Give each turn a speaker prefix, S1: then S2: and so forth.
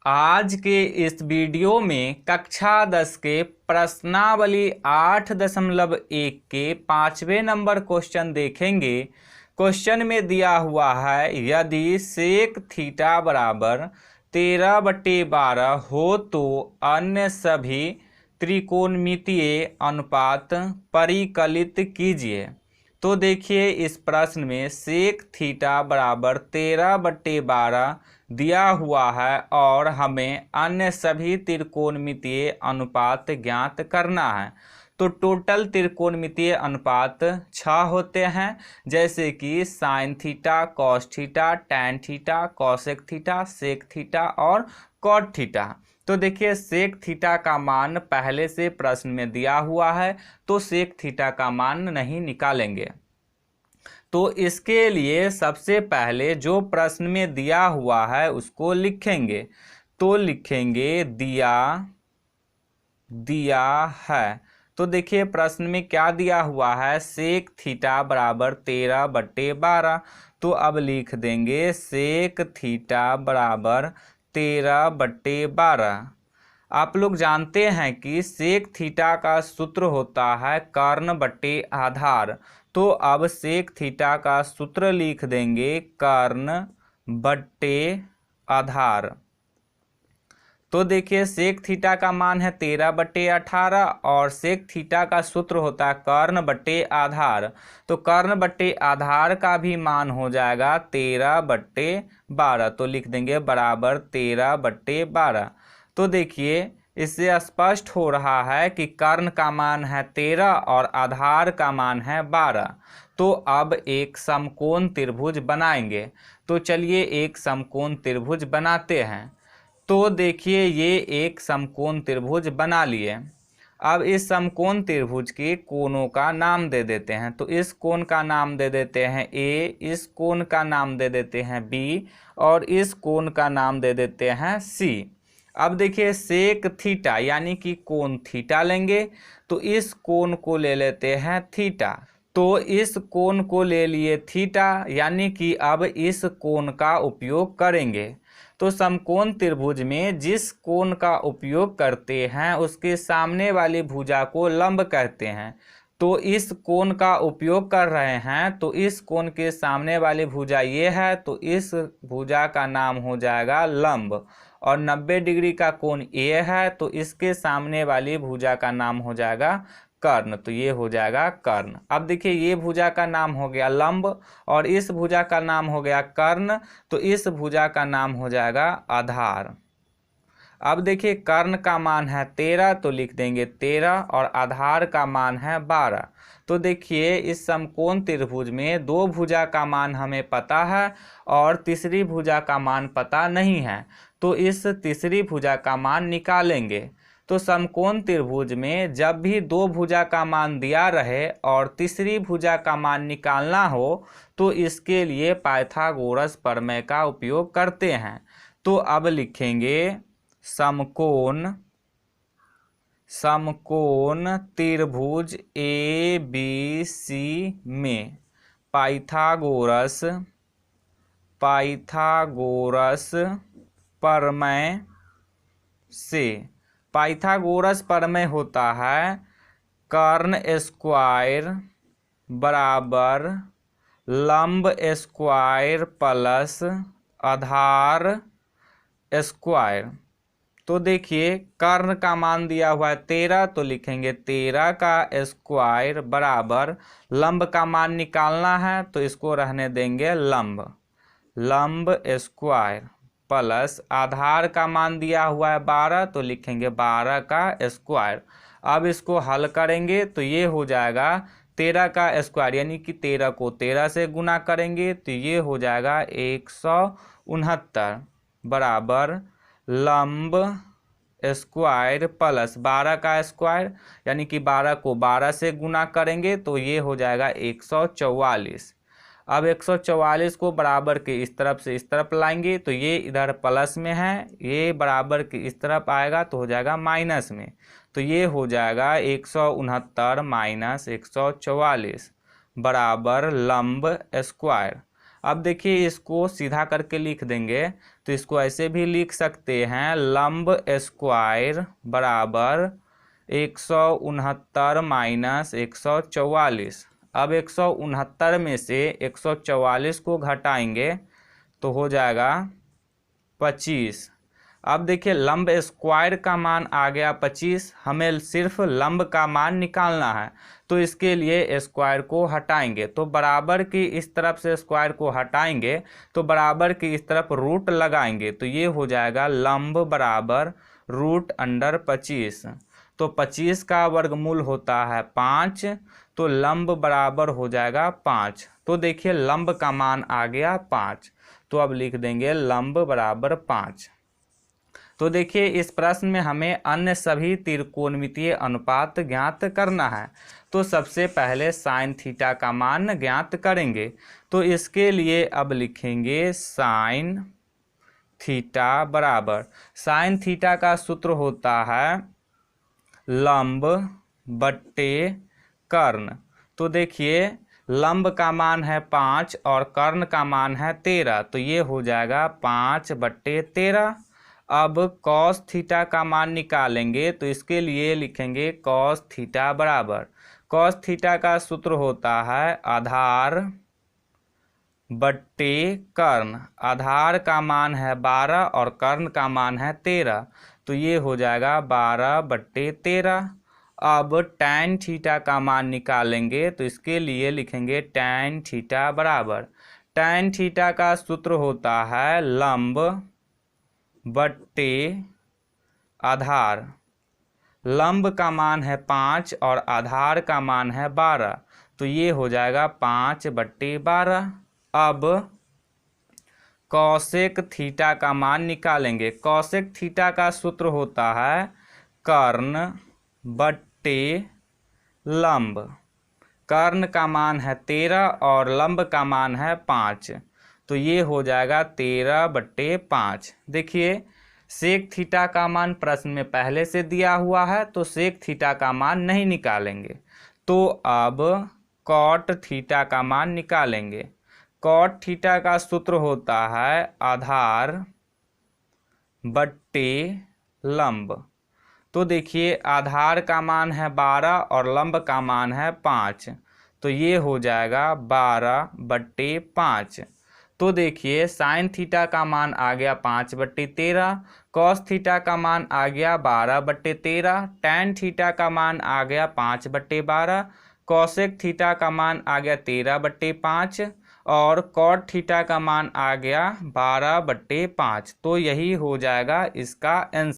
S1: आज के इस वीडियो में कक्षा 10 के प्रश्नावली 8.1 के 5वें नंबर क्वेश्चन देखेंगे। क्वेश्चन में दिया हुआ है यदि सेक थीटा बराबर 13/12 हो तो अन्य सभी त्रिकोणमितीय अनुपात परिकलित कीजिए। तो देखिए इस प्रश्न में सेक थीटा बराबर 13/12 दिया हुआ है और हमें अन्य सभी त्रिकोणमितीय अनुपात ज्ञात करना है। तो टोटल त्रिकोणमितीय अनुपात 6 होते हैं, जैसे कि sine theta, cos theta, tan theta, cosec theta, sec theta और कॉट थीटा। तो देखिए सेक थीटा का मान पहले से प्रश्न में दिया हुआ है, तो सेक थीटा का मान नहीं निकालेंगे। तो इसके लिए सबसे पहले जो प्रश्न में दिया हुआ है उसको लिखेंगे। तो लिखेंगे दिया है। तो देखिए प्रश्न में क्या दिया हुआ है, सेक थीटा बराबर 13/12। तो अब लिख देंगे सेक थीटा बराबर 13/12। आप लोग जानते हैं कि सेक थीटा का सूत्र होता है कर्ण बटे आधार। तो अब सेक थीटा का सूत्र लिख देंगे कर्ण बटे आधार। तो देखिए सेक थीटा का मान है 13/18 और सेक थीटा का सूत्र होता है कर्ण बटे आधार। तो कर्ण बटे आधार का भी मान हो जाएगा 13/12। तो लिख देंगे बराबर 13/12। तो देखिए इससे स्पष्ट हो रहा है कि कर्ण का मान है 13 और आधार का मान है 12। तो अब एक समकोण त्रिभुज बनाएंगे। तो चलिए एक समकोण त्रिभुज बनाते हैं। तो देखिए ये एक समकोण त्रिभुज बना लिए। अब इस समकोण त्रिभुज के कोणों का नाम दे देते हैं। तो इस कोण का नाम दे देते हैं ए, इस कोण का नाम दे देते हैं बी और इस कोण का नाम दे देते हैं सी। अब देखिए सेक थीटा यानी कि कोण थीटा लेंगे। तो इस कोण को ले लेते हैं थीटा। तो इस कोण को ले लिए थीटा यानी कि अब इस कोण का उपयोग करेंगे। तो समकोण त्रिभुज में जिस कोण का उपयोग करते हैं उसके सामने वाली भुजा को लंब कहते हैं। तो इस कोण का उपयोग कर रहे हैं, तो इस कोण के सामने वाली भुजा ये है, तो इस भुजा का नाम हो जाएगा लंब। और 90 डिग्री का कोण ये है, तो इसके सामने वाली भुजा का नाम हो जाएगा कर्ण। तो ये हो जाएगा कर्ण। अब देखिए ये भुजा का नाम हो गया लंब और इस भुजा का नाम हो गया कर्ण। तो इस भुजा का नाम हो जाएगा आधार। अब देखिए कर्ण का मान है 13, तो लिख देंगे 13 और आधार का मान है 12। तो देखिए इस समकोण त्रिभुज में दो भुजा का मान हमें पता है और तीसरी भुजा का मान पता नहीं है। तो इस तीसरी भुजा का मान निकालेंगे। तो समकोण त्रिभुज में जब भी दो भुजा का मान दिया रहे और तीसरी भुजा का मान निकालना हो तो इसके लिए पाइथागोरस प्रमेय का उपयोग करते हैं। तो अब लिखेंगे समकोण त्रिभुज ए बी सी में पाइथागोरस प्रमेय से पाइथागोरस प्रमेय होता है कर्ण स्क्वायर बराबर लंब स्क्वायर प्लस आधार स्क्वायर। तो देखिए कर्ण का मान दिया हुआ है 13, तो लिखेंगे 13 का स्क्वायर बराबर लंब का मान निकालना है, तो इसको रहने देंगे लंब स्क्वायर प्लस आधार का मान दिया हुआ है 12, तो लिखेंगे 12 का स्क्वायर। अब इसको हल करेंगे तो ये हो जाएगा 13 का स्क्वायर यानी कि 13 को 13 से गुना करेंगे तो ये हो जाएगा 169 बराबर लंब स्क्वायर प्लस 12 का स्क्वायर यानी कि 12 को 12 से गुना करेंगे तो ये हो जाएगा 144। अब 144 को बराबर के इस तरफ से इस तरफ लाएंगे तो ये इधर प्लस में है, ये बराबर के इस तरफ आएगा तो हो जाएगा माइनस में। तो ये हो जाएगा 169 माइनस 144 बराबर लंब स्क्वायर। अब देखिए इसको सीधा करके लिख देंगे तो इसको ऐसे भी लिख सकते हैं, लंब स्क्वायर बराबर 169 माइनस 144। अब 169 में से 144 को घटाएंगे तो हो जाएगा 25। अब देखिए लंब स्क्वायर का मान आ गया 25, हमें सिर्फ लंब का मान निकालना है, तो इसके लिए स्क्वायर को हटाएंगे, तो बराबर की इस तरफ से स्क्वायर को हटाएंगे तो बराबर की इस तरफ रूट लगाएंगे, तो ये हो जाएगा लंब बराबर √25। तो 25 का वर्गमूल होता है 5, तो लंब बराबर हो जाएगा 5। तो देखिए लंब का मान आ गया 5, तो अब लिख देंगे लंब बराबर 5। तो देखिए इस प्रश्न में हमें अन्य सभी त्रिकोणमितीय अनुपात ज्ञात करना है। तो सबसे पहले साइन थीटा का मान ज्ञात करेंगे, तो इसके लिए अब लिखेंगे साइन थीटा बराबर, साइन थीटा का सूत्र होता है लंब बट्टे कर्ण। तो देखिए लंब का मान है 5 और कर्ण का मान है 13, तो ये हो जाएगा 5/13। अब कॉस थीटा का मान निकालेंगे, तो इसके लिए लिखेंगे कॉस थीटा बराबर, कॉस थीटा का सूत्र होता है आधार बट्टे कर्ण। आधार का मान है 12 और कर्ण का मान है 13, तो ये हो जाएगा 12/13। अब टैन थीटा का मान निकालेंगे, तो इसके लिए लिखेंगे टैन थीटा बराबर, टैन थीटा का सूत्र होता है लंब बट्टे आधार। लंब का मान है 5 और आधार का मान है 12, तो ये हो जाएगा 5/12। अब कॉसेक थीटा का मान निकालेंगे, कॉसेक थीटा का सूत्र होता है कर्ण बट्टे लंब। कर्ण का मान है 13 और लंब का मान है 5, तो ये हो जाएगा 13/5। देखिए सेक थीटा का मान प्रश्न में पहले से दिया हुआ है, तो सेक थीटा का मान नहीं निकालेंगे, तो अब कॉट थीटा का मान निकालेंगे। कॉट थीटा का सूत्र होता है आधार बट्टे लंब। तो देखिए आधार का मान है 12 और लंब का मान है 5, तो ये हो जाएगा 12/5। तो देखिए साइन थीटा का मान आ गया 5/13, कॉस थीटा का मान आ गया 12/13, टैन थीटा का मान आ गया 5/12, कॉसेक थीटा का मान आ गया 13/5 और कॉट थीटा का मान आ गया 12/5। तो यही हो जाएगा इसका आंसर।